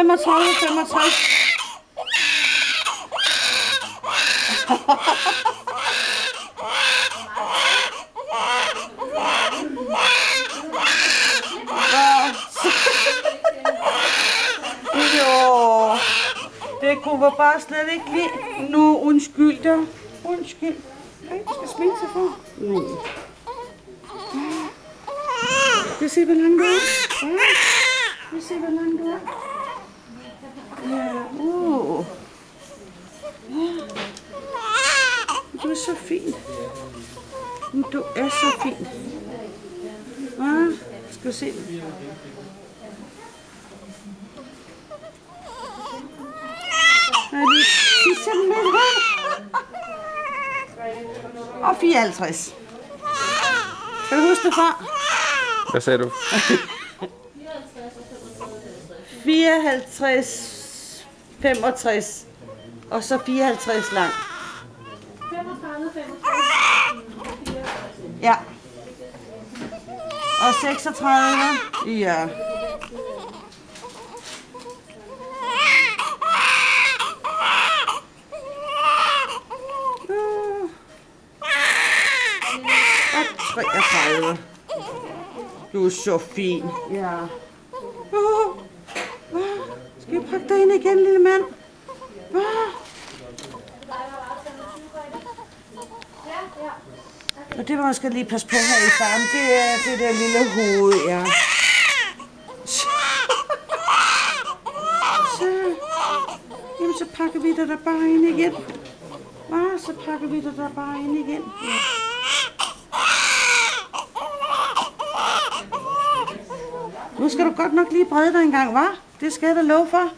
35, 65. Jo, det kunne vi bare slet ikke lide. Nu, undskyld dig. Undskyld. Ej, du skal sminke sig for. Skal se, hvor langt du er? Skal se, hvor langt du er? Ja, ja. Du er så fin. Du er så fin. Skal vi se. Og 54. Kan du huske det fra? Hvad sagde du? 54, 65 og så 54 lang. 35, 65, ja. Og 36, ja. Og 33. Du er så fin. Ja. Skal vi pakke dig ind igen, lille mand? Og det må man skal lige passe på her i farmen. Det er det der lille hoved, ja. Så. Jamen, så pakker vi dig der bare ind igen. Så pakker vi dig der bare ind igen. Ja. Nu skal du godt nok lige brede dig en gang, hva'? Det skal jeg da love for.